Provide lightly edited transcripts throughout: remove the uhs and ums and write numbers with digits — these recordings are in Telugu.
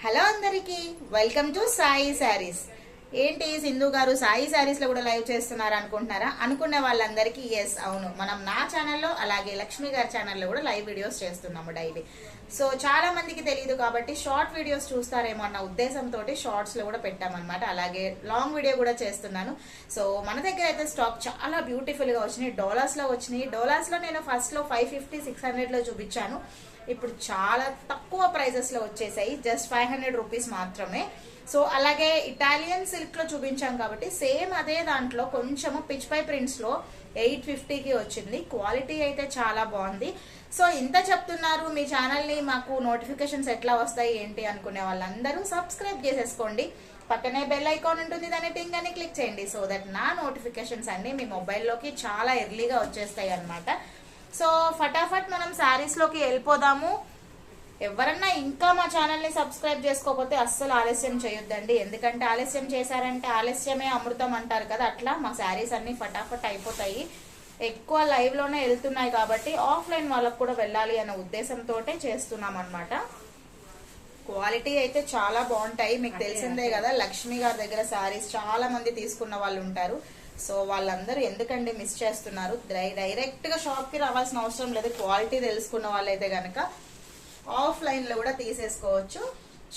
హలో అందరికి వెల్కమ్ టు సాయి శారీస్. ఏంటి సింధు గారు సాయి శారీస్ లో కూడా లైవ్ చేస్తున్నారు అనుకుంటున్నారా? అనుకునే వాళ్ళందరికీ ఎస్, అవును, మనం నా ఛానల్లో అలాగే లక్ష్మి గారి ఛానల్లో కూడా లైవ్ వీడియోస్ చేస్తున్నాము డైలీ. సో చాలా మందికి తెలియదు కాబట్టి షార్ట్ వీడియోస్ చూస్తారేమో అన్న ఉద్దేశంతో షార్ట్స్ లో కూడా పెట్టామన్నమాట. అలాగే లాంగ్ వీడియో కూడా చేస్తున్నాను. సో మన దగ్గర అయితే స్టాక్ చాలా బ్యూటిఫుల్ గా వచ్చినాయి. డోలాస్ లో వచ్చినాయి. డోలాస్ లో నేను ఫస్ట్ లో 550-600 లో చూపించాను. ఇప్పుడు చాలా తక్కువ ప్రైజెస్ లో వచ్చేసాయి. జస్ట్ 500 రూపీస్ మాత్రమే. సో అలాగే ఇటాలియన్ సిల్క్ లో చూపించాం కాబట్టి సేమ్ అదే దాంట్లో కొంచెము పిచ్ పై ప్రింట్స్ లో 850కి వచ్చింది. క్వాలిటీ అయితే చాలా బాగుంది. సో ఇంత చెప్తున్నారు, మీ ఛానల్ ని మాకు నోటిఫికేషన్స్ ఎట్లా వస్తాయి ఏంటి అనుకునే వాళ్ళందరూ సబ్స్క్రైబ్ చేసేసుకోండి. పక్కనే బెల్ ఐకాన్ ఉంటుంది, దాన్ని టింగ్ అని క్లిక్ చేయండి. సో దట్ నా నోటిఫికేషన్స్ అన్ని మీ మొబైల్లోకి చాలా ఎర్లీగా వచ్చేస్తాయి అన్నమాట. సో ఫటాఫట్ మనం శారీస్ లోకి వెళ్ళిపోదాము. ఎవరన్నా ఇంకా మా ఛానల్ ని సబ్స్క్రైబ్ చేసుకోకపోతే అస్సలు ఆలస్యం చేయొద్దండి. ఎందుకంటే ఆలస్యం చేశారంటే ఆలస్యమే అమృతం అంటారు కదా, అట్లా మా శారీస్ అన్ని ఫటాఫట్ అయిపోతాయి. ఎక్కువ లైవ్ లోనే వెళ్తున్నాయి కాబట్టి ఆఫ్లైన్ వాళ్ళకు కూడా వెళ్ళాలి అనే ఉద్దేశంతో చేస్తున్నాం అన్నమాట. క్వాలిటీ అయితే చాలా బాగుంటాయి. మీకు తెలిసిందే కదా, లక్ష్మి గారి దగ్గర శారీస్ చాలా మంది తీసుకున్న వాళ్ళు ఉంటారు. సో వాళ్ళందరూ ఎందుకండి మిస్ చేస్తున్నారు? డైరెక్ట్ గా షాప్ కి రావాల్సిన అవసరం లేదు. క్వాలిటీ తెలుసుకున్న వాళ్ళైతే గనక ఆఫ్లైన్ లో కూడా తీసేసుకోవచ్చు.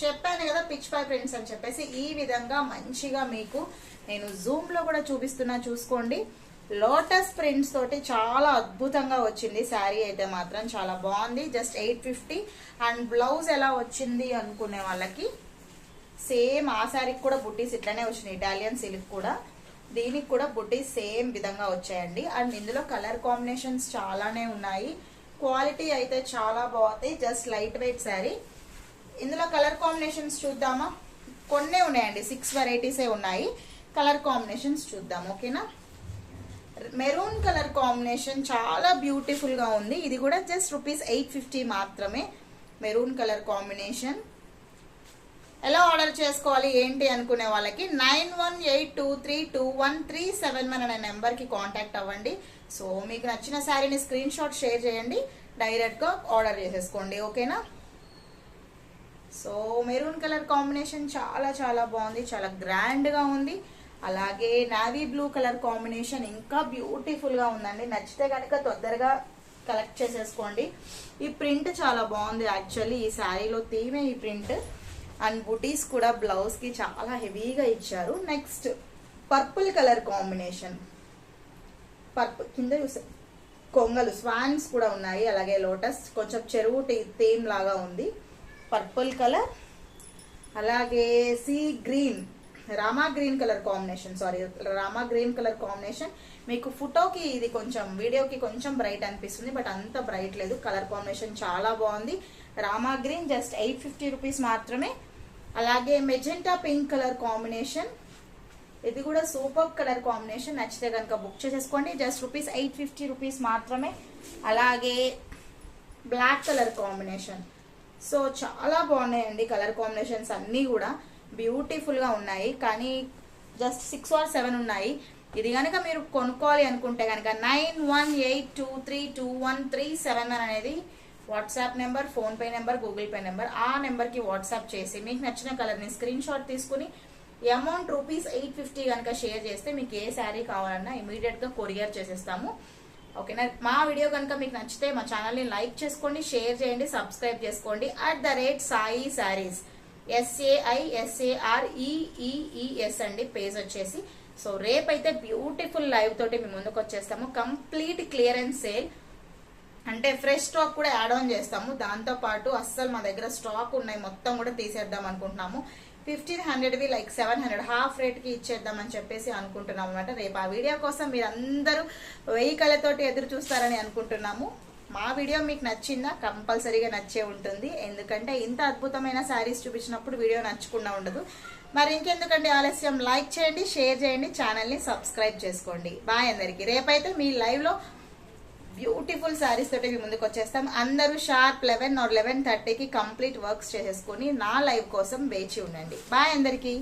చెప్పాను కదా పిచ్ పై ప్రింట్స్ అని చెప్పేసి, ఈ విధంగా మంచిగా మీకు నేను జూమ్ లో కూడా చూపిస్తున్నా, చూసుకోండి. లోటస్ ప్రింట్స్ తోటి చాలా అద్భుతంగా వచ్చింది శారీ అయితే మాత్రం చాలా బాగుంది. జస్ట్ 850. అండ్ బ్లౌజ్ ఎలా వచ్చింది అనుకునే వాళ్ళకి సేమ్ ఆ శారీకి కూడా బుట్టీస్ ఇట్లానే వచ్చినాయి. ఇటాలియన్ సిల్క్ కూడా, దీనికి కూడా బుట్టీస్ సేమ్ విధంగా వచ్చాయండి. అండ్ ఇందులో కలర్ కాంబినేషన్స్ చాలానే ఉన్నాయి. క్వాలిటీ అయితే చాలా బాగుంది. Just light weight sari. ఇందులో కలర్ కాంబినేషన్స్ చూద్దామా? కొన్నే ఉన్నాయండి, 6 వెరైటీసే ఉన్నాయి. కలర్ కాంబినేషన్స్ చూద్దాం, ఓకేనా? మెరూన్ కలర్ కాంబినేషన్ చాలా బ్యూటిఫుల్ గా ఉంది. ఇది కూడా జస్ట్ ₹850 మాత్రమే. Maroon colour combination. ఎలా ఆర్డర్ చేసుకోవాలి ఏంటి అనుకునే వాళ్ళకి 9182321371 అనే నెంబర్ కి కాంటాక్ట్ అవ్వండి. సో మీకు నచ్చిన శారీని స్క్రీన్ షాట్ షేర్ చేయండి, డైరెక్ట్ గా ఆర్డర్ చేసేసుకోండి, ఓకేనా? సో మెరూన్ కలర్ కాంబినేషన్ చాలా చాలా బాగుంది, చాలా గ్రాండ్ గా ఉంది. అలాగే నావీ బ్లూ కలర్ కాంబినేషన్ ఇంకా బ్యూటిఫుల్ గా ఉందండి. నచ్చితే కనుక తొందరగా కలెక్ట్ చేసేసుకోండి. ఈ ప్రింట్ చాలా బాగుంది. యాక్చువల్లీ ఈ శారీలో థీమే ఈ ప్రింట్. అండ్ బుటీస్ కూడా బ్లౌజ్ కి చాలా హెవీగా ఇచ్చారు. Next purple colour combination. Purple కింద చూసే కొంగలు, స్వాన్స్ కూడా ఉన్నాయి. అలాగే లోటస్ కొంచెం చెరువు థీమ్ లాగా ఉంది. Purple colour. అలాగే sea green, Rama green colour combination. Sorry, Rama green colour combination. మీకు ఫోటోకి ఇది కొంచెం, వీడియోకి కొంచెం బ్రైట్ అనిపిస్తుంది, బట్ అంత బ్రైట్ లేదు. కలర్ కాంబినేషన్ చాలా బాగుంది. రామా గ్రీన్ జస్ట్ 850 రూపీస్ మాత్రమే. అలాగే మెజెంటా పింక్ కలర్ కాంబినేషన్. ఇది కూడా సూపర్ కలర్ కాంబినేషన్. నచ్చితే కనుక బుక్ చేసేసుకోండి. జస్ట్ ₹850 మాత్రమే. అలాగే బ్లాక్ కలర్ కాంబినేషన్. సో చాలా బాగున్నాయండి కలర్ కాంబినేషన్స్ అన్నీ కూడా బ్యూటిఫుల్ గా ఉన్నాయి. కానీ జస్ట్ 6 or 7 ఉన్నాయి. ఇది కనుక మీరు కొనుక్కోవాలి అనుకుంటే కనుక 9182321371 అనేది WhatsApp number, phone pay number, Google pay number. ఆ నెంబర్ కి వాట్సాప్ చేసి మీకు నచ్చిన కలర్ ని స్క్రీన్ షాట్ తీసుకుని అమౌంట్ ₹850 కనుక షేర్ చేస్తే మీకు ఏ శారీ కావాలన్నా ఇమీడియట్ గా కొరియర్ చేసేస్తాము, ఓకేనా? మా వీడియో కనుక మీకు నచ్చితే మా ఛానల్ ని లైక్ చేసుకోండి, షేర్ చేయండి, సబ్స్క్రైబ్ చేసుకోండి. @సాయి శారీస్, SAISAREEES అండి పేజ్ వచ్చేసి. సో రేపైతే బ్యూటిఫుల్ లైవ్ తోటి మీ ముందుకు వచ్చేస్తాము. కంప్లీట్ క్లియరెన్స్ సేల్ అంటే ఫ్రెష్ స్టాక్ కూడా యాడ్ ఆన్ చేస్తాము. దాంతో పాటు అస్సలు మా దగ్గర స్టాక్ ఉన్నాయి, మొత్తం కూడా తీసేద్దాం అనుకుంటున్నాము. 1500వి లైక్ 700 హాఫ్ రేట్ కి ఇచ్చేద్దామని చెప్పేసి అనుకుంటున్నాం అనమాట. రేపు ఆ వీడియో కోసం మీరు అందరూ 1000 కళ్ళతోటి ఎదురు చూస్తారని అనుకుంటున్నాము. మా వీడియో మీకు నచ్చిందా? కంపల్సరీగా నచ్చే ఉంటుంది. ఎందుకంటే ఇంత అద్భుతమైన శారీస్ చూపించినప్పుడు వీడియో నచ్చకుండా ఉండదు. మరి ఇంకెందుకండి ఆలస్యం, లైక్ చేయండి, షేర్ చేయండి, ఛానల్ ని సబ్స్క్రైబ్ చేసుకోండి. బాయ్ అందరికి. రేపైతే మీ లైవ్ లో బ్యూటిఫుల్ శారీస్ తోటి మీ ముందుకు వచ్చేస్తాం. అందరూ షార్ప్ 11 or 11:30కి కంప్లీట్ వర్క్స్ చేసేసుకుని నా లైవ్ కోసం వేచి ఉండండి. బాయ్ అందరికి.